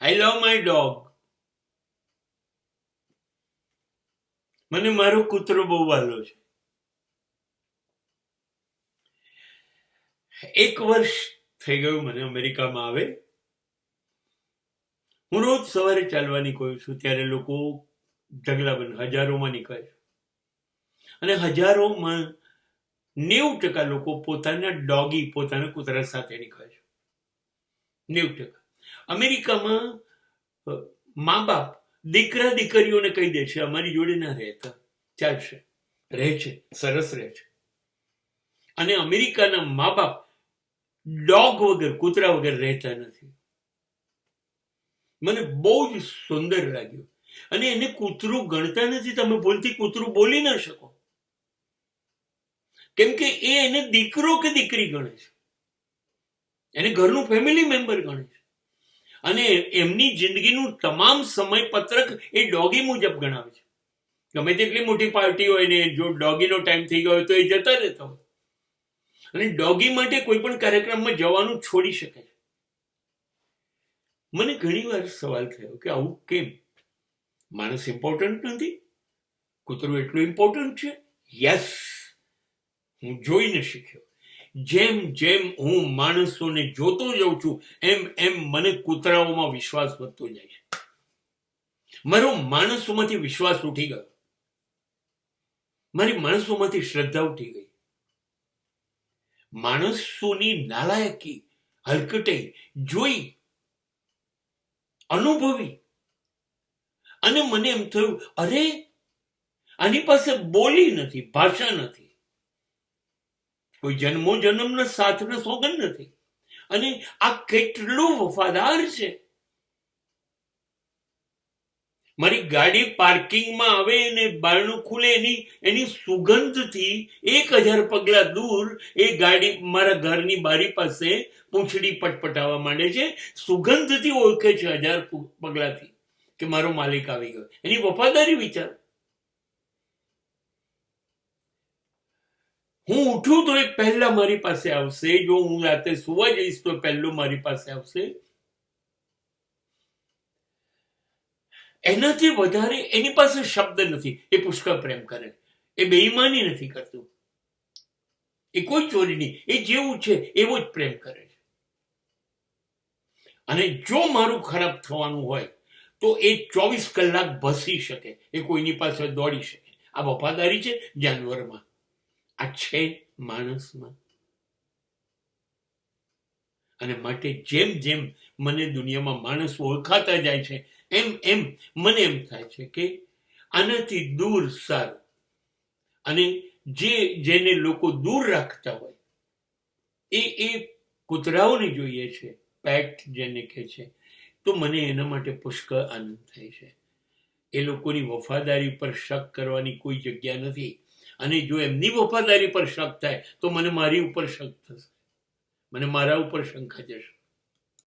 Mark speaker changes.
Speaker 1: I love my dog. મને મારો કૂતરો બહુ વાલો છે. 1 વર્ષ થઈ ગયું મને અમેરિકામાં આવે. હું રોજ સવારે ચાલવા નીકળું છું ત્યારે લોકો ઢગલાબંધ હજારોમાં નીકળે છે અને હજારોમાં 90% લોકો પોતાના ડોગી, પોતાના કૂતરા સાથે નીકળે છે. 90%. અમેરિકામાં મા બાપ દીકરા દીકરીઓને કહી દે છે અમારી જોડે ના રહેતા, ચાલશે, રહે છે, સરસ રહે છે. અને અમેરિકાના મા બાપ ડોગ વગર, કૂતરા વગર રહેતા નથી. મને બહુ જ સુંદર લાગ્યું. અને એને કૂતરું ગણતા નથી. તમે ભૂલથી કૂતરું બોલી ના શકો, કેમ કે એ એને દીકરો કે દીકરી ગણે છે, એને ઘરનું ફેમિલી મેમ્બર ગણે છે. અને એમની જિંદગીનું તમામ સમય પત્રક એ ડોગી મુજબ ગણાવે છે. ગમે તેટલી મોટી પાર્ટી હોય ને, જો ડોગીનો ટાઈમ થઈ ગયો હોય તો એ જતા રહેતા હોય. અને ડોગી માટે કોઈ પણ કાર્યક્રમમાં જવાનું છોડી શકે છે. મને ઘણી વાર સવાલ થયો કે આવું કેમ? માણસ ઇમ્પોર્ટન્ટ નથી? કૂતરું એટલું ઇમ્પોર્ટન્ટ છે? યસ, હું જોઈને શીખ્યો. જેમ જેમ હું માણસોને જોતો જાઉં છું એમ એમ મને કૂતરાઓમાં વિશ્વાસ વધતો જાય છે. મારો માણસોમાંથી વિશ્વાસ ઉઠી ગયો. મારી માણસોમાંથી શ્રદ્ધા ઉઠી ગઈ. માણસોની નાલાયકી, હરકતે જોઈ, અનુભવી, અને મને એમ થયું, અરે આની પાસે બોલી નથી, ભાષા નથી, કોઈ જન્મો જન્મના સાથના સોગંદ નથી, અને આ કેટલું વફાદાર છે. મારી ગાડી પાર્કિંગમાં આવે ને બારણું ખુલે એની સુગંધથી 1000 પગલા દૂર એ ગાડી મારા ઘરની બારી પાસે પૂંછડી પટપટાવા માંડે છે. સુગંધથી ઓળખે છે 1000 પગલાથી કે મારો માલિક આવી ગયો. એની વફાદારી વિચાર. હું ઉઠું તો એ પહેલા મારી પાસે આવશે. જો હું રાતે સુવા જઈશ તો પહેલું મારી પાસે આવશે. એનાથી વધારે એની પાસે શબ્દ નથી. એ પુષ્કળ પ્રેમ કરે. એ બેઈમાની નથી કરતું. એ કોઈ ચોરી નહીં. એ જેવું છે એવો જ પ્રેમ કરે છે. અને જો મારું ખરાબ થવાનું હોય તો એ 24 કલાક ભસી શકે. એ કોઈની પાસે દોડી શકે. આ વફાદારી છે જાનવરમાં. આ છે માણસમાં. અને માટે જેમ જેમ મને દુનિયામાં માણસ ઓળખાતા જાય છે એમ એમ મને એમ થાય છે કે આનાથી દૂર સારું. અને જેને લોકો દૂર રાખતા હોય એ કૂતરાઓને જોઈએ છે, પેટ જેને કહે છે, તો મને એના માટે પુષ્કળ આનંદ થાય છે. એ લોકોની વફાદારી પર શક કરવાની કોઈ જગ્યા નથી. અને જો એમની વફાદારી પર શક થાય તો મને મારી ઉપર શક થશે, મને મારા ઉપર શંકા જશે.